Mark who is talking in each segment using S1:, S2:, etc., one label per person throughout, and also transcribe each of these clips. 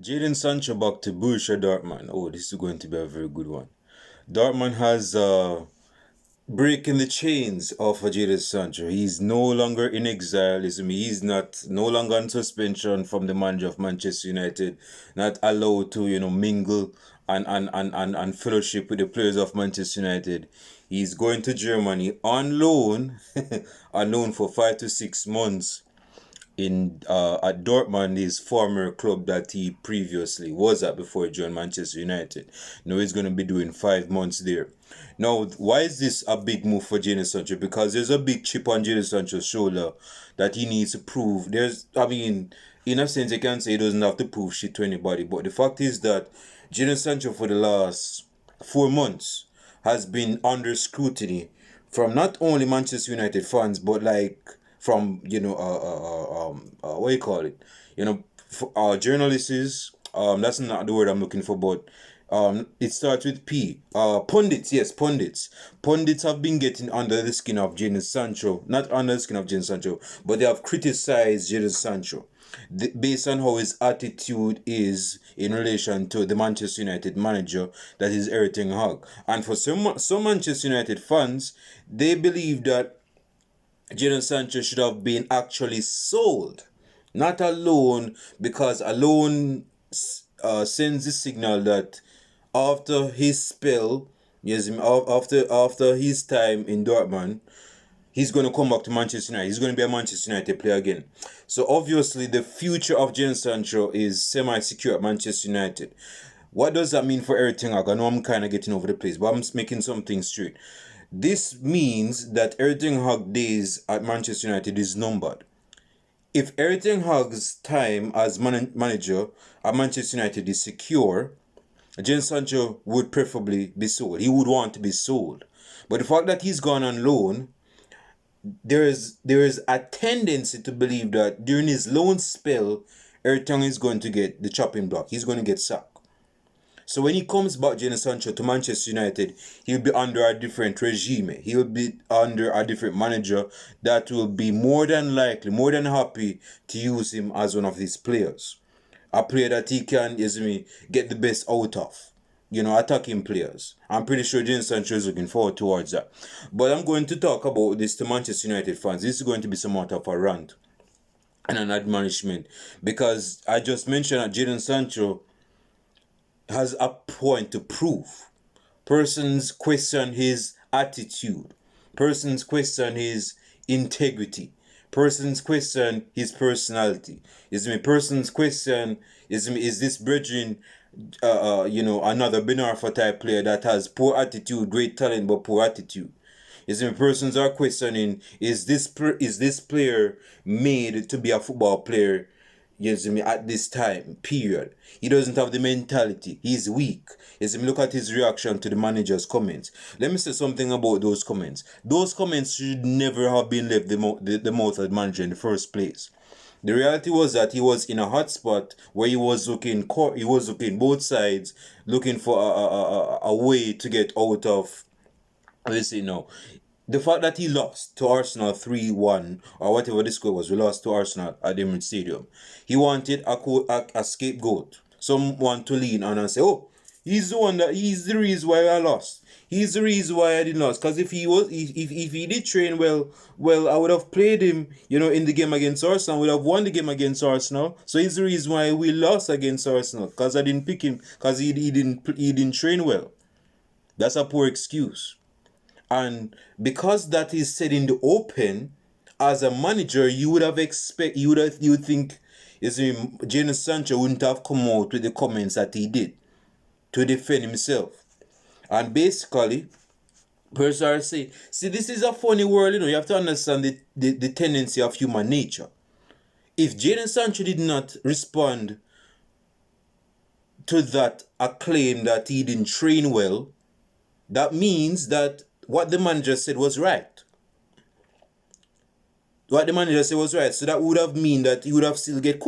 S1: Jadon Sancho back to Borussia Dortmund. Oh, this is going to be a very good one. Dortmund has breaking the chains of Jadon Sancho. He's no longer in exile. He's not no longer on suspension from the manager of Manchester United. Not allowed to mingle and fellowship with the players of Manchester United. He's going to Germany on loan, on loan for 5 to 6 months in at Dortmund, his former club that he previously was at before he joined Manchester United. Now he's going to be doing 5 months there. Now, why is this a big move for Jadon Sancho? Because there's a big chip on Jadon Sancho's shoulder that he needs to prove. In a sense, you can say he doesn't have to prove shit to anybody, but the fact is that Jadon Sancho for the last 4 months has been under scrutiny from not only Manchester United fans, but from what you call it, journalists. That's not the word I'm looking for, but it starts with P. Pundits, yes, pundits. Pundits have been getting under the skin of Jadon Sancho, not under the skin of Jadon Sancho, but they have criticized Jadon Sancho based on how his attitude is in relation to the Manchester United manager, that is Erik Ten Hag. And for some Manchester United fans, they believe that Jadon Sancho should have been actually sold, not a loan, because a loan sends the signal that after his spell, yes, after his time in Dortmund, he's going to come back to Manchester United. He's going to be a Manchester United player again. So obviously the future of Jadon Sancho is semi-secure at Manchester United. What does that mean for Erik Ten Hag? I know I'm kind of getting over the place, but I'm making something straight. This means that Erik Ten Hag days at Manchester United is numbered. If Erik Ten Hag's time as manager at Manchester United is secure, Jadon Sancho would preferably be sold. He would want to be sold. But the fact that he's gone on loan, there is a tendency to believe that during his loan spell, Erik Ten Hag is going to get the chopping block. He's going to get sacked. So when he comes back, Jadon Sancho, to Manchester United, he'll be under a different regime. He'll be under a different manager that will be more than likely, more than happy to use him as one of these players. A player that he can, get the best out of. Attacking players. I'm pretty sure Jadon Sancho is looking forward towards that. But I'm going to talk about this to Manchester United fans. This is going to be somewhat of a rant and an admonishment. Because I just mentioned that Jadon Sancho has a point to prove. Persons question his attitude. Persons question his integrity. Persons question his personality. Persons question is this brethren another Ben Arfa type player that has poor attitude, great talent, but poor attitude. Persons are questioning, is this player made to be a football player? At this time, period. He doesn't have the mentality. He's weak. Look at his reaction to the manager's comments. Let me say something about those comments. Those comments should never have been left the mouth of the manager in the first place. The reality was that he was in a hot spot where he was looking both sides, looking for a way to get out of. Let's say no. The fact that he lost to Arsenal 3-1, or whatever the score was, we lost to Arsenal at the Emirates Stadium. He wanted a scapegoat, someone to lean on and say, oh, he's the reason why I lost. He's the reason why I didn't lose. Because if he did train well, I would have played him, in the game against Arsenal. Would have won the game against Arsenal. So he's the reason why we lost against Arsenal. Because I didn't pick him. Because he didn't train well. That's a poor excuse. And because that is said in the open, as a manager, you would think, Jadon Sancho wouldn't have come out with the comments that he did to defend himself. And basically, persons are saying, see, this is a funny world, you have to understand the tendency of human nature. If Jadon Sancho did not respond to that acclaim that he didn't train well, that means that what the manager said was right. So that would have mean that he would have still get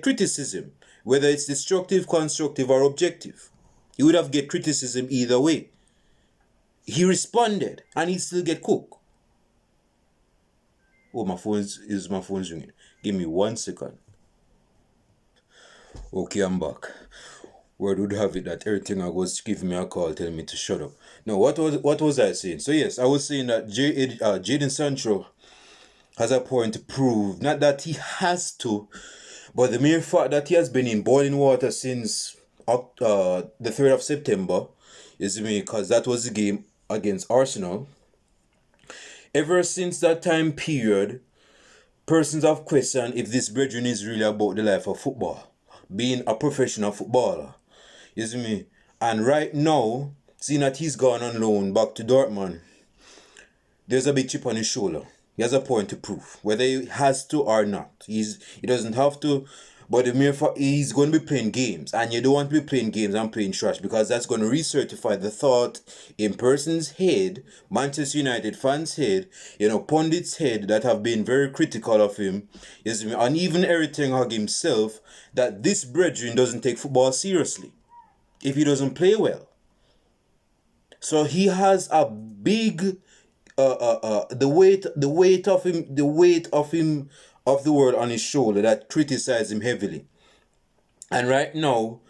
S1: criticism, whether it's destructive, constructive, or objective. He would have get criticism either way. He responded, and he still get cooked. Oh, my phone's ringing. Give me 1 second. Okay, I'm back. Word would have it that everything I was giving me a call telling me to shut up. No, what was I saying? So yes, I was saying that Jadon Sancho has a point to prove. Not that he has to, but the mere fact that he has been in boiling water since the 3rd of September is me, because that was the game against Arsenal. Ever since that time period, persons have questioned if this brethren is really about the life of football, being a professional footballer. You see me? And right now, seeing that he's gone on loan back to Dortmund, there's a big chip on his shoulder. He has a point to prove, whether he has to or not. He doesn't have to, but the mere fact he's going to be playing games, and you don't want to be playing games and playing trash, because that's going to recertify the thought in person's head, Manchester United fans' head, pundits' head that have been very critical of him, and even Erik himself, that this brethren doesn't take football seriously if he doesn't play well. So he has a big the weight of the world on his shoulder that criticize him heavily. And right now,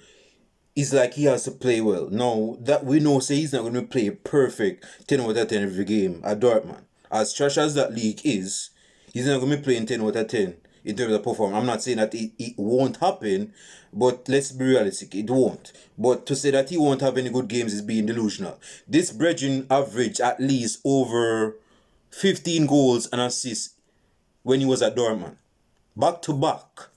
S1: it's like he has to play well. Now that we know, say he's not going to play perfect 10 out of 10 every game at Dortmund. As trash as that league is, he's not going to be playing 10 out of 10 in terms of performance. I'm not saying that it won't happen, but let's be realistic, it won't. But to say that he won't have any good games is being delusional. This brethren averaged at least over 15 goals and assists when he was at Dortmund. Back to back.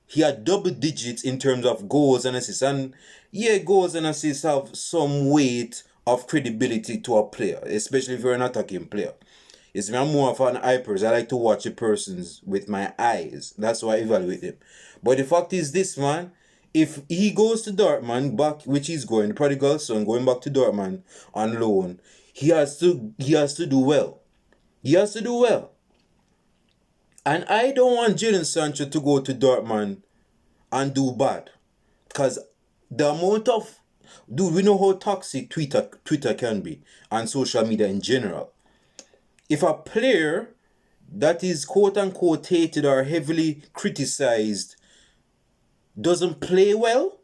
S1: He had double digits in terms of goals and assists. And yeah, goals and assists have some weight of credibility to a player, especially if you're an attacking player. It's me, I'm more of an eye person. I like to watch a persons with my eyes. That's why I evaluate them. But the fact is this, man, if he goes to Dortmund back, which he's going, the prodigal son going back to Dortmund on loan, he has to do well. He has to do well. And I don't want Jadon Sancho to go to Dortmund and do bad. Because the amount of... Dude, we know how toxic Twitter can be. And social media in general. If a player that is quote-unquote hated or heavily criticized doesn't play well,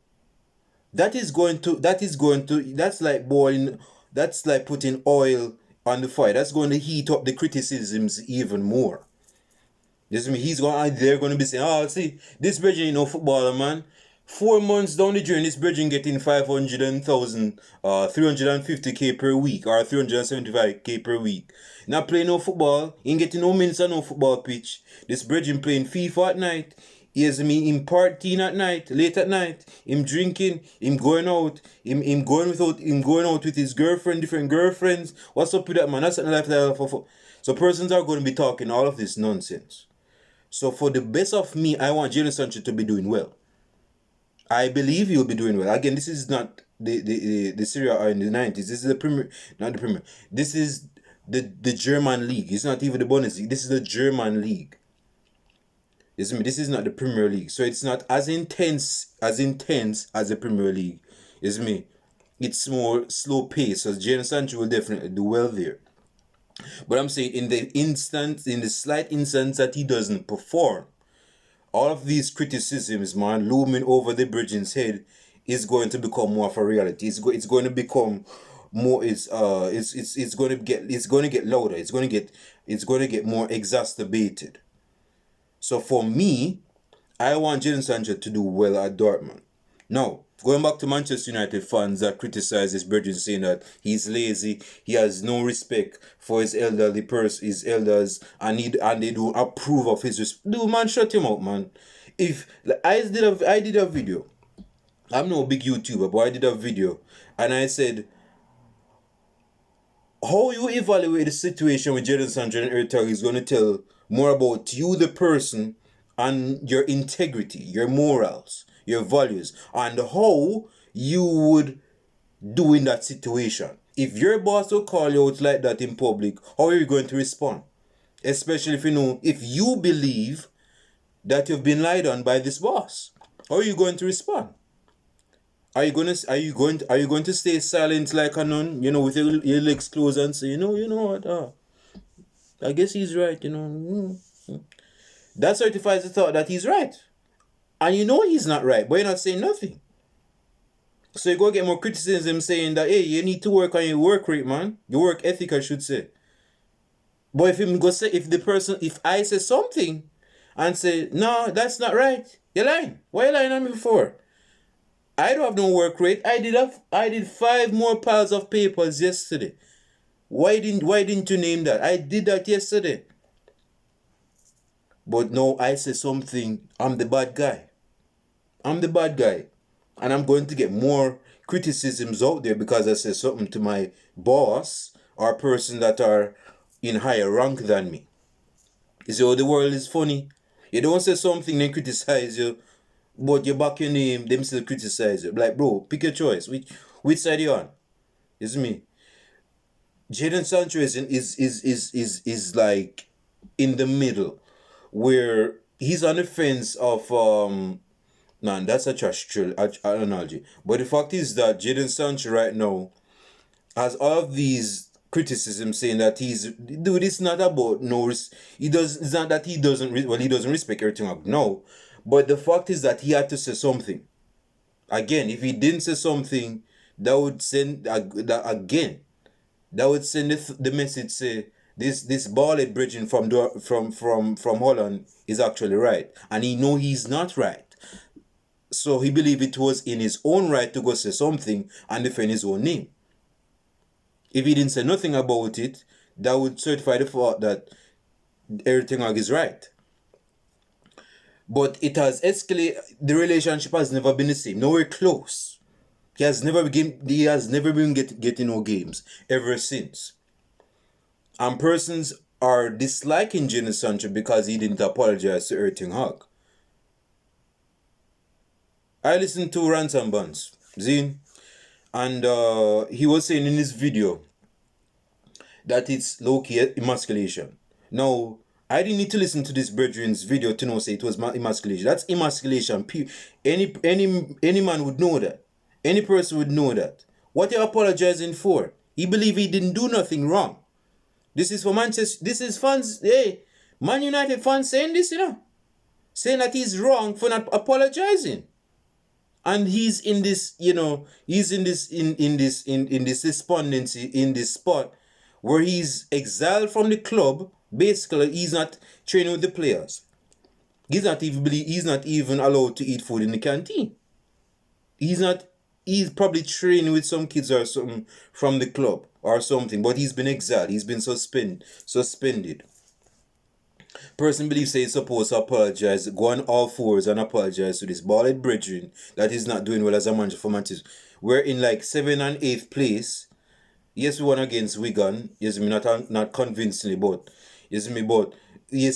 S1: that's like boiling... That's like putting oil on the fire. That's going to heat up the criticisms even more. They're going to be saying, oh, see, this brethren ain't no footballer, man. 4 months down the journey, this brethren getting 500,000, 350k per week, or 375k per week. Not playing no football, ain't getting no minutes on no football pitch. This brethren playing FIFA at night. Him partying at night, late at night, him drinking, him going out, him going out with his girlfriend, different girlfriends. What's up with that, man? That's not the lifestyle for. So persons are going to be talking all of this nonsense. So for the best of me, I want Jadon Sancho to be doing well. I believe he'll be doing well. Again, this is not the Serie A in the 90s. This is the Premier, not the Premier. This is the German league. It's not even the Bundesliga. This is the German league. This is not the Premier League. So it's not as intense as the Premier League. It's more slow pace. So Jadon Sancho will definitely do well there. But I'm saying in the slight instance that he doesn't perform, all of these criticisms, man, looming over the Britain's head is going to become more of a reality. It's going to become more. It's going to get louder. It's going to get more exacerbated. So for me, I want Jadon Sancho to do well at Dortmund. Now, going back to Manchester United fans that criticize his brethren, saying that he's lazy, he has no respect for his elders, and they don't approve of his respect. Dude, man, shut him out, man. If I did a video, I'm no big YouTuber, but I did a video, and I said, how you evaluate the situation with Jadon Sancho and Erik is going to tell more about you, the person, and your integrity, your morals, your values, and how you would do in that situation. If your boss will call you out like that in public, how are you going to respond? Especially if you believe that you've been lied on by this boss. How are you going to respond? Are you going to stay silent like a nun, with your legs closed and say, you know what? I guess he's right, That certifies the thought that he's right. And you know he's not right, but you're not saying nothing. So you go get more criticism saying that, hey, you need to work on your work rate, man. Your work ethic, I should say. But if him go say, if I say something and say, no, that's not right, you're lying. Why you lying on me for? I don't have no work rate. I did 5 more piles of papers yesterday. Why didn't you name that? I did that yesterday. But no, I say something, I'm the bad guy. I'm the bad guy. And I'm going to get more criticisms out there because I say something to my boss or person that are in higher rank than me. You see how the world is funny? You don't say something, they criticize you, but you back your name, them still criticize you. Like, bro, pick your choice. Which side you on? It's me. Jadon Sancho is like in the middle, where he's on the fence of man, that's a trash analogy. But the fact is that Jadon Sancho right now has all of these criticisms saying that dude, it's not about it's not that he doesn't he doesn't respect everything. No, but the fact is that he had to say something. Again, if he didn't say something, that would send the message say this ball bridging from Holland is actually right, and he know he's not right. So he believed it was in his own right to go say something and defend his own name. If he didn't say nothing about it, that would certify the fact that everything is right. But it has escalated. The relationship has never been the same. Nowhere close. He has never been getting no games ever since. And persons are disliking Jadon Sancho because he didn't apologize to Erik Hag. I listened to Rant and Buns, Zine, and he was saying in his video that it's low-key emasculation. Now, I didn't need to listen to this brethren's video to know say it was emasculation. That's emasculation. Any man would know that. Any person would know that. What you're apologizing for? He believe he didn't do nothing wrong. This is for Manchester. This is fans. Hey, Man United fans saying this, saying that he's wrong for not apologizing. And he's in this, he's in this despondency, in this spot where he's exiled from the club. Basically, he's not training with the players. He's not even allowed to eat food in the canteen. He's probably training with some kids or something from the club or something, but he's been exiled. He's been suspended. Person believes he's supposed to apologize, go on all fours and apologize to this ballad brethren that he's not doing well as a manager for Manchester. We're in like 7th and 8th place. Yes, we won against Wigan. Yes, me not convincingly, but yes,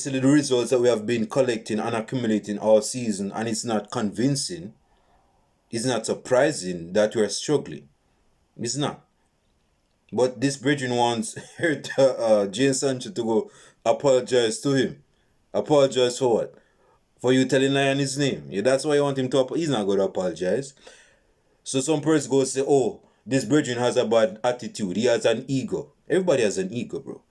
S1: the results that we have been collecting and accumulating all season, and it's not convincing. It's not surprising that we're struggling. It's not. But this brethren wants Jadon Sancho to go apologize to him. Apologize for what? For you telling lie on his name. Yeah, that's why you want him to apologize. He's not going to apologize. So some person go say, oh, this brethren has a bad attitude. He has an ego. Everybody has an ego, bro.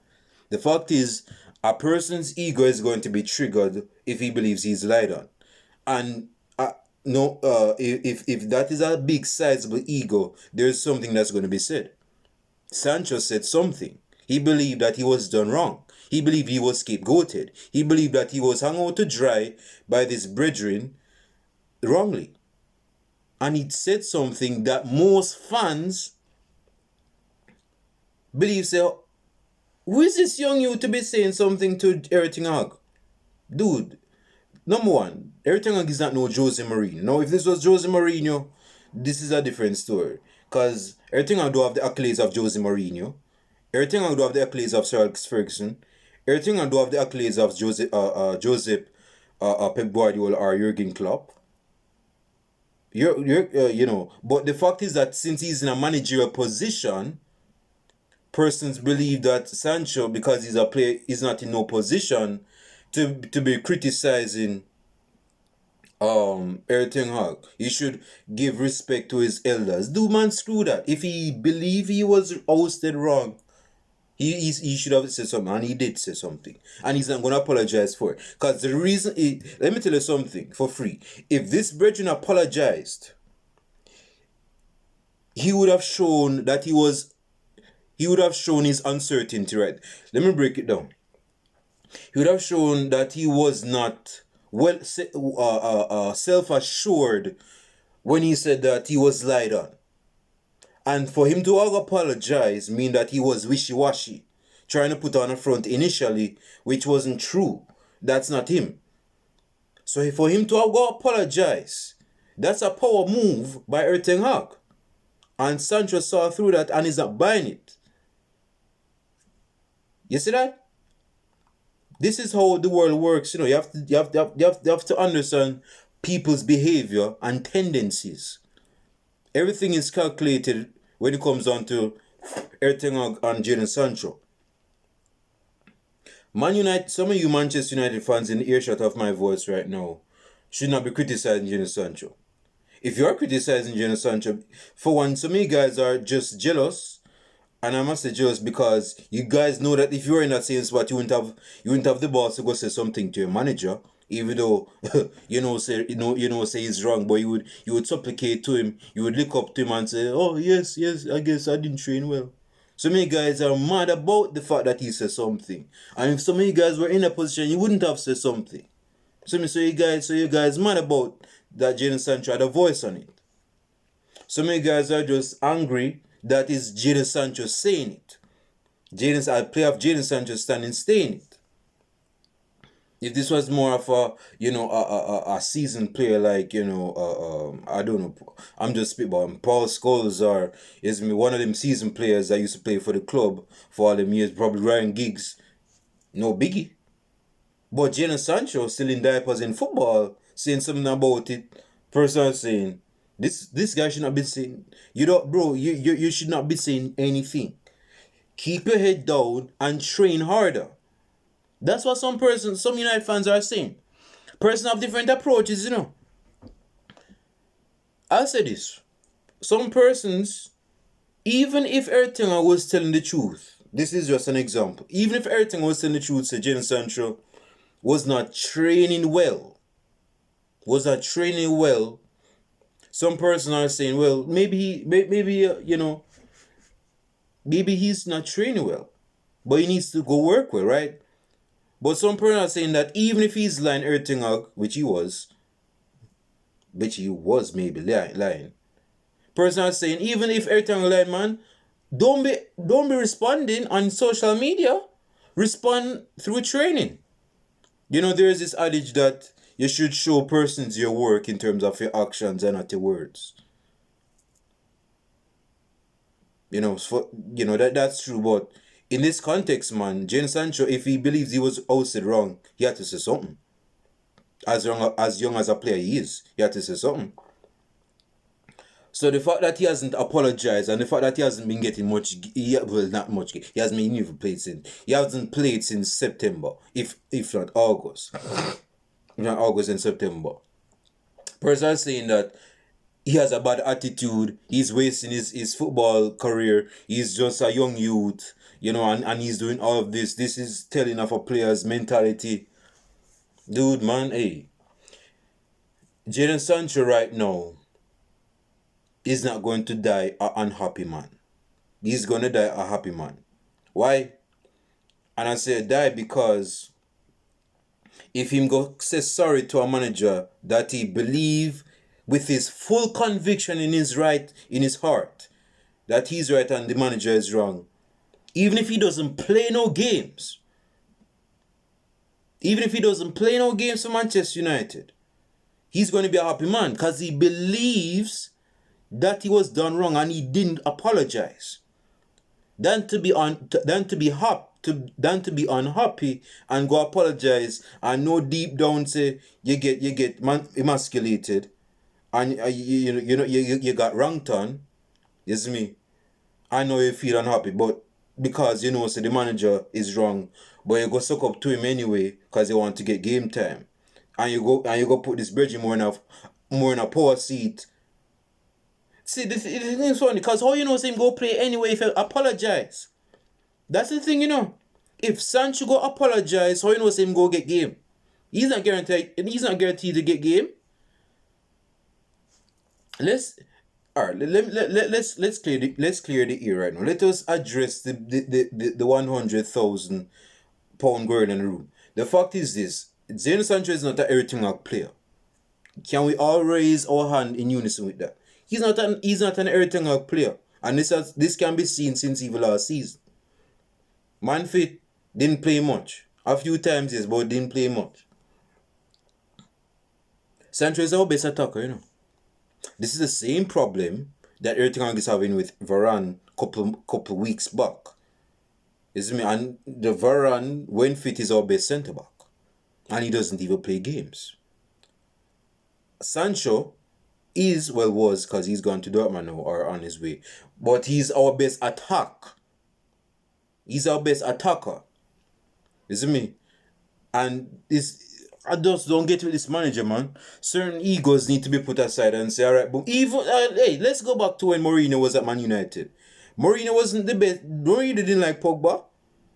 S1: The fact is, a person's ego is going to be triggered if he believes he's lied on. And if that is a big sizable ego, there's something that's going to be said. Sancho said something. He believed that he was done wrong. He believed he was scapegoated. He believed that he was hung out to dry by this brethren wrongly. And he said something that most fans believe say, who is this young you to be saying something to Erik Hag? Dude, number one, Erik Hag is not no Jose Mourinho. Now, if this was Jose Mourinho, this is a different story. Because Erik Hag do have the accolades of Jose Mourinho. Erik Hag do have the accolades of Sir Alex Ferguson. Erik Hag do have the accolades of Josep Pep Guardiola or Jurgen Klopp. But the fact is that since he's in a managerial position, persons believe that Sancho, because he's a player, is not in no position to be criticizing Erik Hag. He should give respect to his elders. Do man screw that. If he believe he was ousted wrong, He should have said something, and he did say something, and he's not going to apologize for it. Because the reason, let me tell you something for free. If this brethren apologized, he would have shown that he would have shown his uncertainty, right? Let me break it down. He would have shown that he was not self-assured when he said that he was lied on. And for him to apologize mean that he was wishy-washy, trying to put on a front initially, which wasn't true. That's not him. So for him to apologize, that's a power move by Erik ten Hag. And Sancho saw through that and is not buying it. You see that? This is how the world works. You have to understand people's behavior and tendencies. Everything is calculated when it comes down to Erik ten Hag and Jadon Sancho. Man United, some of you Manchester United fans in the earshot of my voice right now should not be criticizing Jadon Sancho. If you are criticizing Jadon Sancho, for one, some of you guys are just jealous. And I must say jealous because you guys know that if you were in that same spot, you wouldn't have the balls to go say something to your manager, even though say he's wrong, but you would supplicate to him, you would look up to him and say, oh yes, I guess I didn't train well. So many guys are mad about the fact that he said something. And if so many guys were in a position, you wouldn't have said something. So you guys mad about that Jadon Sancho had a voice on it. So many guys are just angry that is Jadon Sancho saying it. A player of Jadon Sancho standing saying it. If this was more of a seasoned player like I don't know, I'm just spitballing. Paul Scholes or is one of them seasoned players that used to play for the club for all them years, probably Ryan Giggs, no biggie. But Jadon Sancho still in diapers in football, saying something about it. Person saying this guy should not be saying, you should not be saying anything. Keep your head down and train harder. That's what some United fans are saying. Person have different approaches, I'll say this. Some persons, even if Erik ten Hag was telling the truth, this is just an example. Even if Erik ten Hag was telling the truth, say Jadon Sancho was not training well. Some person are saying, well, maybe he's not training well, but he needs to go work well, right? But some person are saying that even if he's lying Erik ten Hag, which he was maybe lying. Person are saying even if Erik ten Hag lied, man, don't be responding on social media. Respond through training. There is this adage that you should show persons your work in terms of your actions and not your words. That's true, but in this context, man, Jadon Sancho, if he believes he was ousted wrong, he had to say something. As young as a player he is, he had to say something. So the fact that he hasn't apologized and the fact that he hasn't been getting not much, he hasn't even played since. He hasn't played since September, if not August. August and September. Person are saying that he has a bad attitude, he's wasting his football career, he's just a young youth, and he's doing all of this. This is telling of a player's mentality. Dude, man, hey. Jadon Sancho right now is not going to die an unhappy man. He's going to die a happy man. Why? And I say die because if him go say sorry to a manager that he believe with his full conviction in his heart that he's right and the manager is wrong, even if he doesn't play no games for Manchester United, he's going to be a happy man because he believes that he was done wrong and he didn't apologize. Than to be unhappy and go apologize and know deep down say you get emasculated and you got wronged on. You see me? I know you feel unhappy, but because say the manager is wrong, but you go suck up to him anyway because you want to get game time, and you go put this bridge more in a poor seat. See, the thing is funny because how say him go play anyway if you apologize? That's the thing, If Sancho go apologize, how you know him go get game? He's not guaranteed. He's not guaranteed to get game. Let's all right. Let's clear the air right now. Let us address the 100,000 pound girl in the room. The fact is this: Jadon Sancho is not an everything like player. Can we all raise our hand in unison with that? He's not an everything like player, and this can be seen since even last season. Man fit didn't play much. A few times yes, but didn't play much. Sancho is our best attacker. This is the same problem that Erik is having with Varane couple weeks back. And the Varane, when fit, is our best centre back, and he doesn't even play games. Sancho was because he's gone to Dortmund now or on his way, but he's our best attack. He's our best attacker. You see me? And I just don't get with this manager, man. Certain egos need to be put aside and say, all right, but hey, let's go back to when Mourinho was at Man United. Mourinho wasn't the best. Mourinho didn't like Pogba.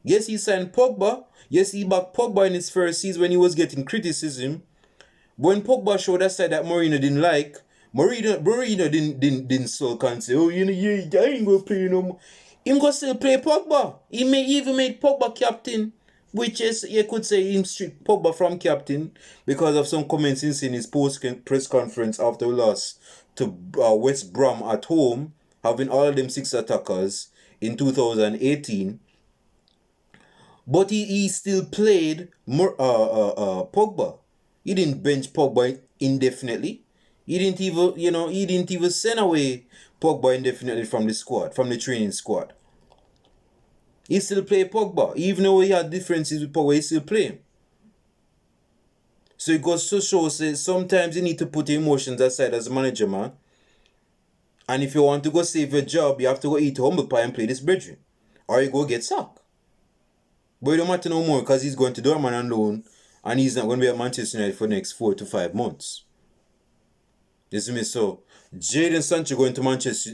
S1: Yes, he signed Pogba. Yes, he backed Pogba in his first season when he was getting criticism. But when Pogba showed that side that Mourinho didn't like, Mourinho didn't sulk and say, oh, I ain't gonna play no more. Him go still play Pogba. He even made Pogba captain, which is, you could say, him stripped Pogba from captain because of some comments in his press conference after we lost to West Brom at home, having all of them 6 attackers in 2018. But he still played Pogba. He didn't bench Pogba indefinitely. He didn't even send away Pogba indefinitely from the squad, from the training squad. He still play Pogba. Even though he had differences with Pogba, he still play him. So it goes to show, say, sometimes you need to put your emotions aside as a manager, man. And if you want to go save your job, you have to go eat humble pie and play this brethren. Or you go get sacked. But it don't matter no more because he's going to Dortmund on loan and he's not going to be at Manchester United for the next 4 to 5 months. You see me? So, Jadon Sancho going to Manchester,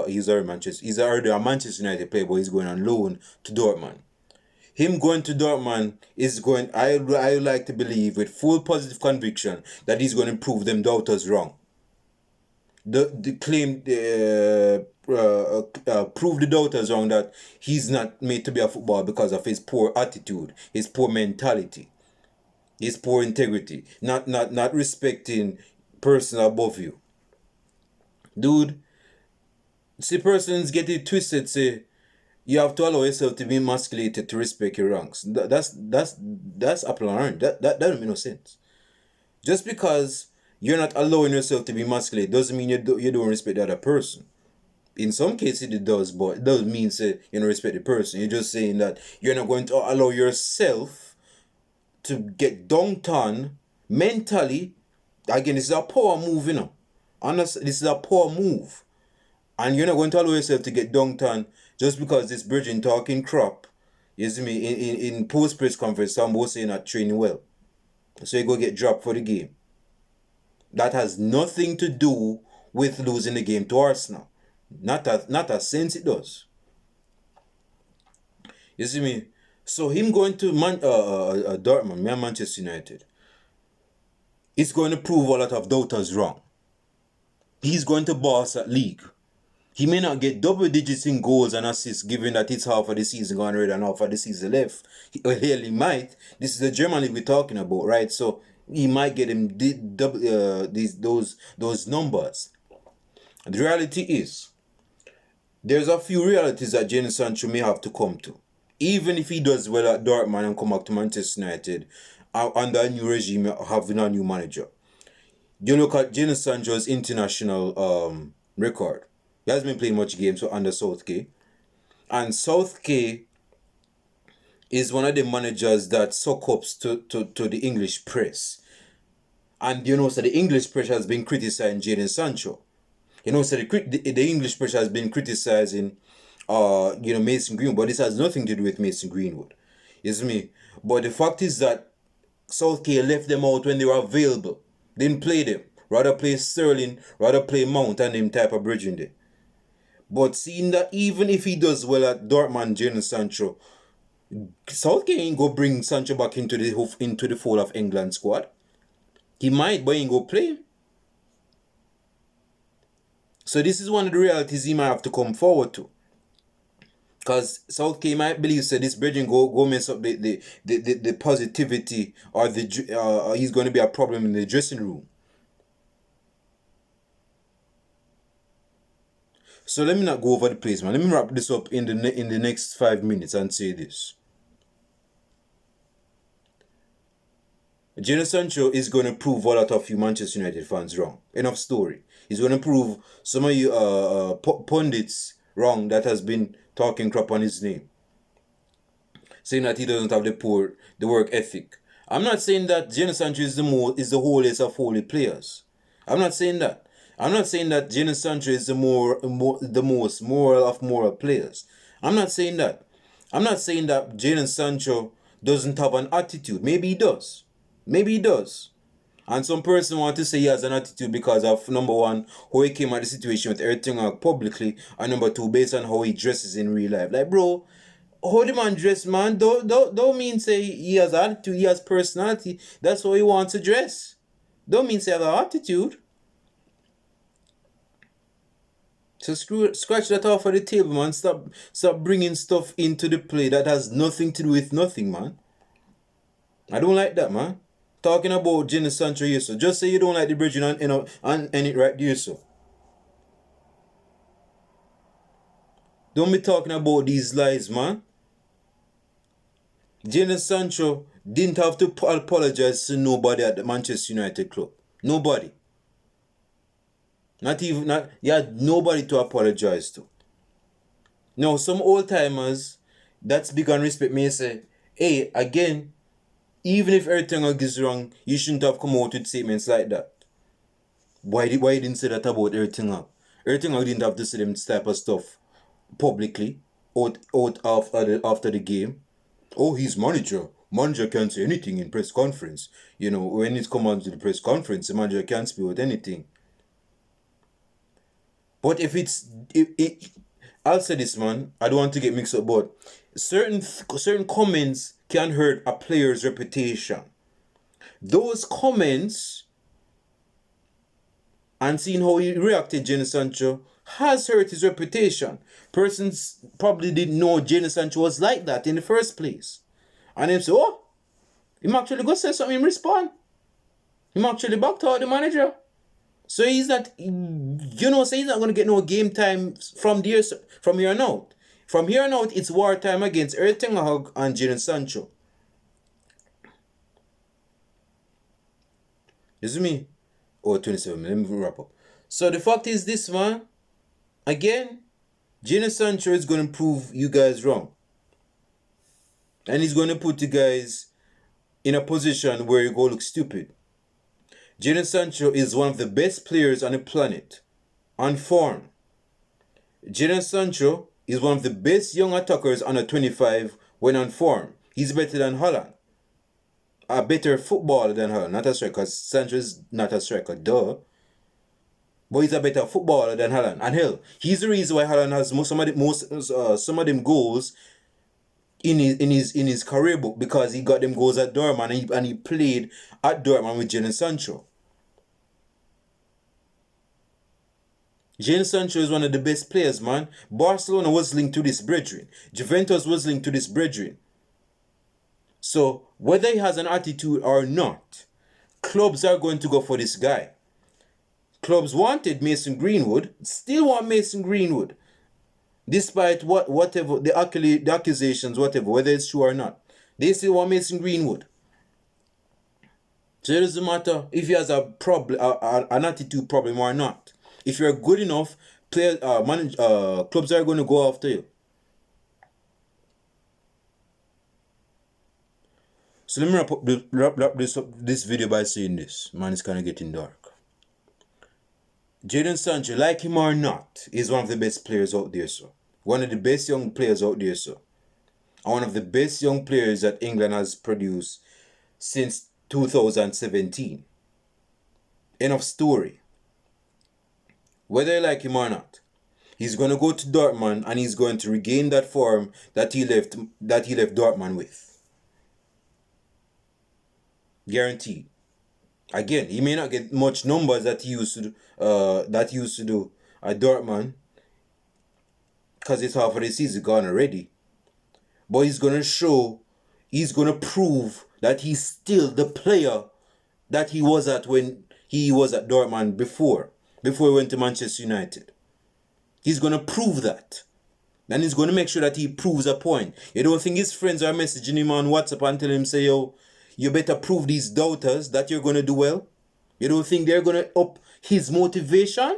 S1: he's already a Manchester United player, but he's going on loan to Dortmund. Him going to Dortmund is going, I like to believe with full positive conviction that he's going to prove them doubters wrong. The claim, prove the doubters wrong that he's not made to be a footballer because of his poor attitude, his poor mentality, his poor integrity, not respecting person above you. Dude, see, persons get it twisted, say you have to allow yourself to be emasculated to respect your ranks. That's apple and orange. That don't make no sense. Just because you're not allowing yourself to be emasculated doesn't mean you don't respect the other person. In some cases it does, but it doesn't mean say you don't respect the person. You're just saying that you're not going to allow yourself to get dunked on mentally. Again, this is a power move, Honestly, this is a poor move. And you're not going to allow yourself to get dunked on just because this bridging talking crap. You see me? In post-press conference, some both saying not training well. So you go get dropped for the game. That has nothing to do with losing the game to Arsenal. Not a sense it does. You see me? So him going to Dortmund, Manchester United, it's going to prove a lot of doubters wrong. He's going to boss at league. He may not get double digits in goals and assists, given that it's half of the season gone already and half of the season left. He might. This is the German league we're talking about, right? So he might get him those numbers. The reality is, there's a few realities that Jadon Sancho may have to come to. Even if he does well at Dortmund and come back to Manchester United under a new regime, having a new manager. You look at Jadon Sancho's international record. He hasn't been playing much games under Southgate. And Southgate is one of the managers that suck up to the English press. And so the English press has been criticizing Jadon Sancho. So the English press has been criticizing Mason Greenwood, but this has nothing to do with Mason Greenwood. You see me? But the fact is that Southgate left them out when they were available. Didn't play them. Rather play Sterling, rather play Mount and them type of bridging there. But seeing that even if he does well at Dortmund, Jadon Sancho, Southgate ain't go bring Sancho back into the fold of England squad. He might, but he ain't go play. So this is one of the realities he might have to come forward to. Because Southgate might believe so this bridging go mess up the positivity, or he's going to be a problem in the dressing room. So let me not go over the place, man. Let me wrap this up in the next 5 minutes and say this. Jadon Sancho is going to prove a lot of you Manchester United fans wrong. Enough story. He's going to prove some of you pundits wrong that has been talking crap on his name, saying that he doesn't have the work ethic. I'm not saying that Jadon Sancho is the holiest of holy players. I'm not saying that. I'm not saying that Jadon Sancho is the most moral of moral players. I'm not saying that. I'm not saying that Jadon Sancho doesn't have an attitude. Maybe he does. Maybe he does. And some person want to say he has an attitude because of, number one, how he came at the situation with everything publicly, and number two, based on how he dresses in real life. Like, bro, how the man dress, man? Don't mean say he has attitude, he has personality. That's how he wants to dress. Don't mean say he has an attitude. So scratch that off of the table, man. Stop bringing stuff into the play that has nothing to do with nothing, man. I don't like that, man. Talking about Jadon Sancho here, so just say you don't like the bridging and end it right there, so. Don't be talking about these lies, man. Jadon Sancho didn't have to apologize to nobody at the Manchester United club. Nobody. He had nobody to apologize to. Now, some old timers that's big on respect may say, hey, again, even if everything is wrong, you shouldn't have come out with statements like that. Why you didn't say that about everything up? Everything didn't have to say them type of stuff publicly out after the game. Oh, he's manager. Manager can't say anything in press conference. You know, when it comes on to the press conference, the manager can't speak with anything. But I'll say this, man. I don't want to get mixed up, but certain comments can hurt a player's reputation. Those comments, and seeing how he reacted, Jadon Sancho, has hurt his reputation. Persons probably didn't know Jadon Sancho was like that in the first place. And they say, oh, him actually go say something in response. Him actually backed out the manager. So he's not, so he's not going to get no game time from here on out. From here on out, it's wartime against Erik Ten Hag and Jadon Sancho. Is it me? Oh, 27 minutes. Let me wrap up. So the fact is this, man. Again, Jadon Sancho is going to prove you guys wrong. And he's going to put you guys in a position where you go look stupid. Jadon Sancho is one of the best players on the planet. On form. Jadon Sancho is one of the best young attackers under 25 when on form. He's better than Haaland. A better footballer than Haaland. Not a striker, because Sancho is not a striker, duh. But he's a better footballer than Haaland. And hell, he's the reason why Haaland has some of them goals in his career book, because he got them goals at Dortmund and he played at Dortmund with Jadon Sancho. Jadon Sancho is one of the best players, man. Barcelona was linked to this brethren. Juventus was linked to this brethren. So, whether he has an attitude or not, clubs are going to go for this guy. Clubs wanted Mason Greenwood, still want Mason Greenwood. Despite whatever the accusations, whatever, whether it's true or not. They still want Mason Greenwood. So it doesn't matter if he has a problem, an attitude problem or not. If you're good enough, clubs are going to go after you. So let me wrap this video by saying this. Man, it's kind of getting dark. Jadon Sancho, like him or not, is one of the best players out there, so. One of the best young players out there, so. And one of the best young players that England has produced since 2017. End of story. Whether you like him or not. He's gonna go to Dortmund and he's going to regain that form that he left Dortmund with. Guaranteed. Again, he may not get much numbers that he used to do at Dortmund, because it's half of the season gone already. But he's gonna prove that he's still the player that he was at when he was at Dortmund before he went to Manchester United. He's gonna prove that. And he's gonna make sure that he proves a point. You don't think his friends are messaging him on WhatsApp and telling him, say, yo, you better prove these doubters that you're gonna do well? You don't think they're gonna up his motivation?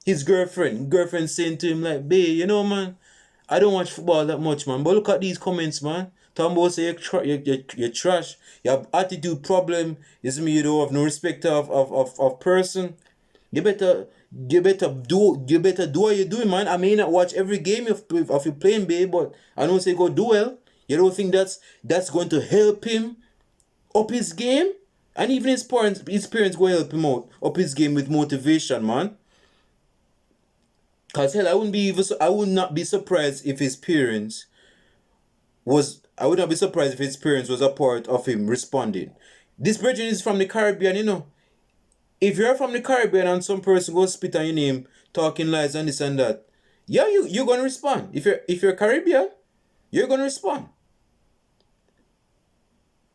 S1: His girlfriend saying to him like, babe, you know, man, I don't watch football that much, man, but look at these comments, man. Tombo say you're trash, you have attitude problem, you don't have no respect of person. You better do what you're doing, man. I may not watch every game of you playing, babe, but I don't say go do well. You don't think that's going to help him up his game? And even his parents go help him up his game with motivation, man. Cause hell, I would not be surprised if his parents was a part of him responding. This brethren is from the Caribbean, you know. If you're from the Caribbean and some person goes spit on your name, talking lies and this and that, yeah, you're gonna respond. If you're Caribbean, you're gonna respond.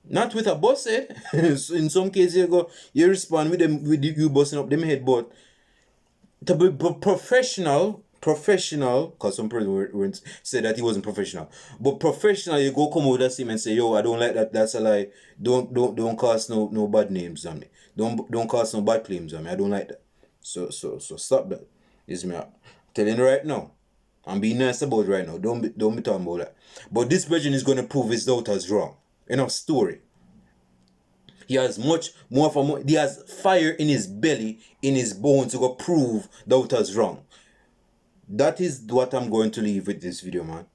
S1: Not with a bus head. In some cases, you respond with you busting up them head, but to be professional, because some person said that he wasn't professional. But professional, you go come over that him and say, yo, I don't like that. That's a lie. Don't cast no bad names on me. Don't cast no bad claims on me. I don't like that. So stop that. Is me telling you right now. I'm being nice about it right now. Don't be talking about that. But this version is gonna prove his doubters wrong. Enough story. He has he has fire in his belly, in his bones to go prove doubters wrong. That is what I'm going to leave with this video, man.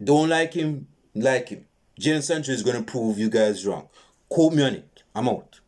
S1: Don't like him, like him. Jadon Sancho is going to prove you guys wrong. Quote me on it. I'm out.